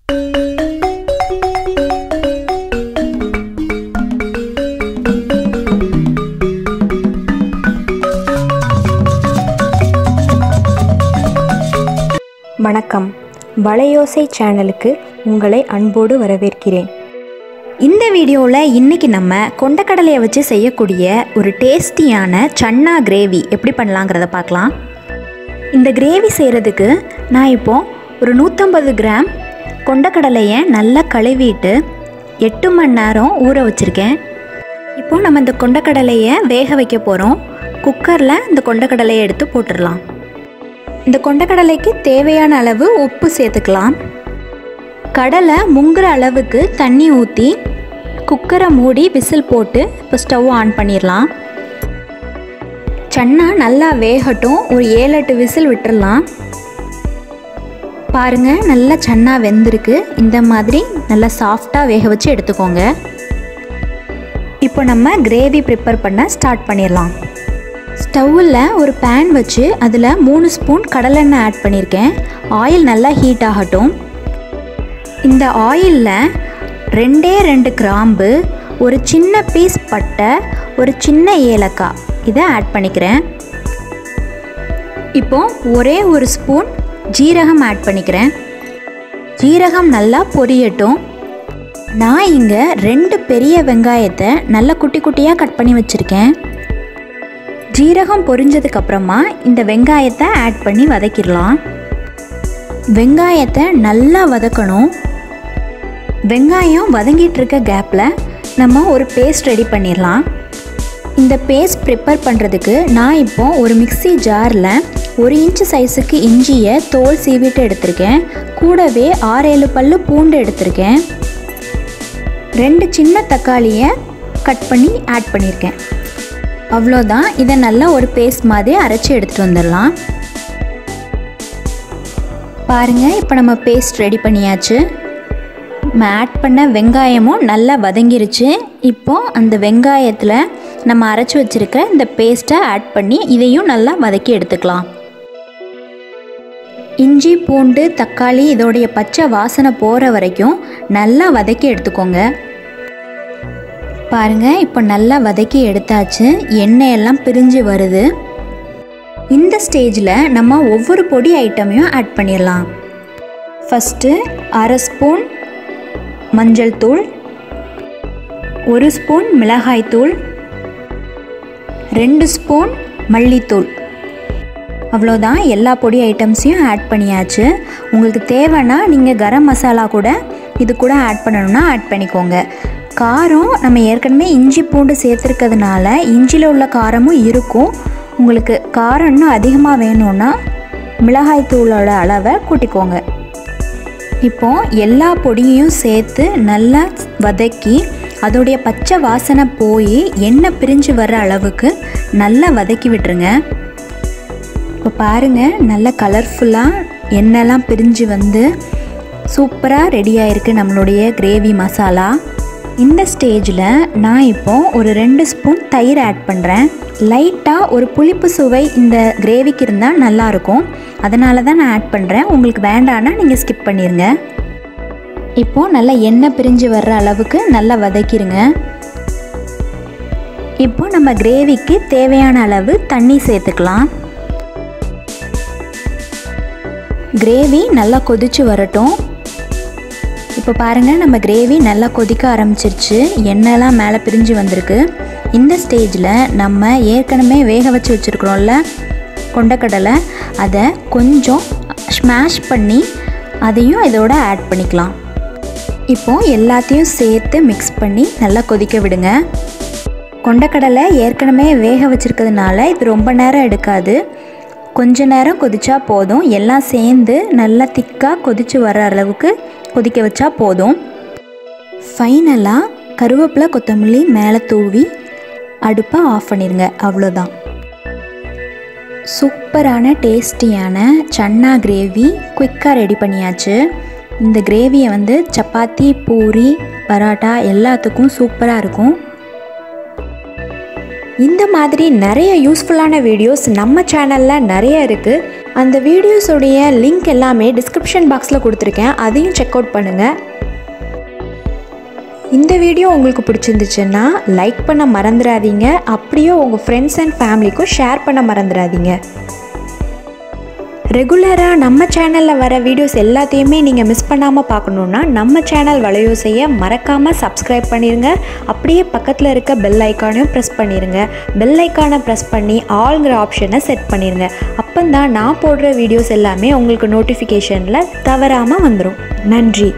வணக்கம், வளையோசை சேனலுக்கு உங்களை அன்போடு வரவேற்கிறேன். இந்த வீடியோவில் இன்றைக்கி நம்ம கொண்டக்கடலையை வச்சு செய்யக்கூடிய ஒரு டேஸ்டியான சன்னா கிரேவி எப்படி பண்ணலாங்கிறத பார்க்கலாம். இந்த கிரேவி செய்கிறதுக்கு நான் இப்போது ஒரு 150 கிராம் கொண்டக்கடலையை நல்லா கழுவிட்டு 8 மணி நேரம் ஊற வச்சுருக்கேன். இப்போது நம்ம இந்த கொண்டக்கடலையை வேக வைக்க போகிறோம். குக்கரில் இந்த கொண்டக்கடலையை எடுத்து போட்டுடலாம். இந்த கொண்டக்கடலைக்கு தேவையான அளவு உப்பு சேர்த்துக்கலாம். கடலை முங்குற அளவுக்கு தண்ணி ஊற்றி குக்கரை மூடி விசில் போட்டு இப்போ ஸ்டவ் ஆன் பண்ணிடலாம். சன்னா நல்லா வேகட்டும். ஒரு 7-8 விசில் விட்டுடலாம். பாருங்கள், நல்லா சன்னா வெந்திருக்கு. இந்த மாதிரி நல்லா சாஃப்டாக வேக வச்சு எடுத்துக்கோங்க. இப்போ நம்ம கிரேவி ப்ரிப்பேர் பண்ண ஸ்டார்ட் பண்ணிடலாம். ஸ்டவ்வில் ஒரு பேன் வச்சு அதில் 3 ஸ்பூன் கடலெண்ணெய் ஆட் பண்ணியிருக்கேன். ஆயில் நல்லா ஹீட் ஆகட்டும். இந்த ஆயிலில் 2 கிராம்பு, ஒரு சின்ன பீஸ் பட்டை, ஒரு சின்ன ஏலக்காய் இதை ஆட் பண்ணிக்கிறேன். இப்போது ஒரே ஒரு ஸ்பூன் ஜீரகம் ஆட் பண்ணிக்கிறேன். ஜீரகம் நல்லா பொரியட்டும். நான் இங்கே 2 பெரிய வெங்காயத்தை நல்லா குட்டி குட்டியாக கட் பண்ணி வச்சுருக்கேன். ஜீரகம் பொரிஞ்சதுக்கப்புறமா இந்த வெங்காயத்தை ஆட் பண்ணி வதக்கிடலாம். வெங்காயத்தை நல்லா வதக்கணும். வெங்காயம் வதங்கிட்டு இருக்க கேப்பில் நம்ம ஒரு பேஸ்ட் ரெடி பண்ணிடலாம். இந்த பேஸ்ட் ப்ரிப்பேர் பண்ணுறதுக்கு நான் இப்போது ஒரு மிக்ஸி ஜாரில் 1 இன்ச்சு சைஸுக்கு இஞ்சியை தோல் சீவிட்டு எடுத்திருக்கேன். கூடவே 6-7 பல்லு பூண்டு எடுத்திருக்கேன். 2 சின்ன தக்காளியை கட் பண்ணி ஆட் பண்ணியிருக்கேன். அவ்வளோதான். இதை நல்லா ஒரு பேஸ்ட் மாதிரி அரைச்சி எடுத்துகிட்டு வந்துடலாம். பாருங்கள், இப்போ நம்ம பேஸ்ட் ரெடி பண்ணியாச்சு. நம்ம ஆட் பண்ண வெங்காயமும் நல்லா வதங்கிருச்சு. இப்போது அந்த வெங்காயத்தில் நம்ம அரைச்சி வச்சுருக்க இந்த பேஸ்ட்டை ஆட் பண்ணி இதையும் நல்லா வதக்கி எடுத்துக்கலாம். இஞ்சி, பூண்டு, தக்காளி இதோடைய பச்சை வாசனை போகிற வரைக்கும் நல்லா வதக்கி எடுத்துக்கோங்க. பாருங்கள், இப்போ நல்லா வதக்கி எடுத்தாச்சு. எண்ணெயெல்லாம் பிரிஞ்சு வருது. இந்த ஸ்டேஜில் நம்ம ஒவ்வொரு பொடி ஐட்டமையும் ஆட் பண்ணிடலாம். ஃபஸ்ட்டு 1/2 ஸ்பூன் மஞ்சள் தூள், 1 ஸ்பூன் மிளகாய் தூள், 2 ஸ்பூன் மல்லித்தூள். அவ்வளோதான். எல்லா பொடி ஐட்டம்ஸையும் ஆட் பண்ணியாச்சு. உங்களுக்கு தேவைன்னா நீங்கள் கரம் மசாலா கூட இது கூட ஆட் பண்ணணுன்னா ஆட் பண்ணிக்கோங்க. காரம் நம்ம ஏற்கனவே இஞ்சி பூண்டு சேர்த்துருக்கிறதுனால இஞ்சியில் உள்ள காரமும் இருக்கும். உங்களுக்கு காரம் இன்னும் அதிகமாக வேணும்னா மிளகாய் தூளோட அளவை கூட்டிக்கோங்க. இப்போது எல்லா பொடியையும் சேர்த்து நல்லா வதக்கி அதோடைய பச்சை வாசனை போய் எண்ணெய் பிரிஞ்சு வர்ற அளவுக்கு நல்லா வதக்கி விட்டுருங்க. இப்போ பாருங்கள், நல்ல கலர்ஃபுல்லாக எண்ணெய்லாம் பிரிஞ்சு வந்து சூப்பராக ரெடி ஆகிருக்கு நம்மளுடைய கிரேவி மசாலா. இந்த ஸ்டேஜில் நான் இப்போது ஒரு 2 ஸ்பூன் தயிர் ஆட் பண்ணுறேன். லைட்டாக ஒரு புளிப்பு சுவை இந்த கிரேவிக்கு இருந்தால் நல்லாயிருக்கும். அதனால தான் நான் ஆட் பண்ணுறேன். உங்களுக்கு வேண்டான்னா நீங்கள் ஸ்கிப் பண்ணிடுங்க. இப்போது நல்லா எண்ணெய் பிரிஞ்சு வர்ற அளவுக்கு நல்லா வதக்கிடுங்க. இப்போது நம்ம கிரேவிக்கு தேவையான அளவு தண்ணி சேர்த்துக்கலாம். கிரேவி நல்லா கொதிச்சு வரட்டும். இப்போ பாருங்கள், நம்ம கிரேவி நல்லா கொதிக்க ஆரம்பிச்சிருச்சு. எண்ணெய்லாம் மேலே பிரிஞ்சு வந்திருக்கு. இந்த ஸ்டேஜில் நம்ம ஏற்கனவே வேக வச்சு வச்சுருக்குறோம்ல கொண்டக்கடலை, அதை கொஞ்சம் ஸ்மாஷ் பண்ணி அதையும் இதோட ஆட் பண்ணிக்கலாம். இப்போது எல்லாத்தையும் சேர்த்து மிக்ஸ் பண்ணி நல்லா கொதிக்க விடுங்க. கொண்டக்கடலை ஏற்கனவே வேக வச்சுருக்கிறதுனால இது ரொம்ப நேரம் எடுக்காது. கொஞ்ச நேரம் கொதிச்சா போதும். எல்லாம் சேர்ந்து நல்லா திக்காக கொதித்து வர அளவுக்கு கொதிக்க வச்சா போதும். ஃபைனலாக கருவேப்பிலை, கொத்தமல்லி மேலே தூவி அடுப்பை ஆஃப் பண்ணிடுங்க. அவ்வளோதான். சூப்பரான டேஸ்டியான சன்னா கிரேவி குயிக்காக ரெடி பண்ணியாச்சு. இந்த கிரேவியை வந்து சப்பாத்தி, பூரி, பரோட்டா எல்லாத்துக்கும் சூப்பராக இருக்கும். இந்த மாதிரி நிறைய யூஸ்ஃபுல்லான வீடியோஸ் நம்ம சேனலில் நிறைய இருக்குது. அந்த வீடியோஸோடைய லிங்க் எல்லாமே டிஸ்கிரிப்ஷன் பாக்ஸில் கொடுத்துருக்கேன், அதையும் செக் அவுட் பண்ணுங்கள். இந்த வீடியோ உங்களுக்கு பிடிச்சிருந்துச்சுன்னா லைக் பண்ண மறந்துடாதீங்க. அப்படியே உங்கள் ஃப்ரெண்ட்ஸ் அண்ட் ஃபேமிலிக்கும் ஷேர் பண்ண மறந்துடாதீங்க. ரெகுலராக நம்ம சேனலில் வர வீடியோஸ் எல்லாத்தையுமே நீங்கள் மிஸ் பண்ணாமல் பார்க்கணுன்னா நம்ம சேனல் வலையோசையை மறக்காமல் சப்ஸ்கிரைப் பண்ணிடுங்க. அப்படியே பக்கத்தில் இருக்க பெல் ஐக்கானையும் ப்ரெஸ் பண்ணிடுங்க. பெல் ஐக்கானை ப்ரெஸ் பண்ணி ஆல்ங்கிற ஆப்ஷனை செட் பண்ணிடுங்க. அப்போ தான் நான் போடுற வீடியோஸ் எல்லாமே உங்களுக்கு நோட்டிஃபிகேஷனில் தவறாமல் வந்துடும். நன்றி.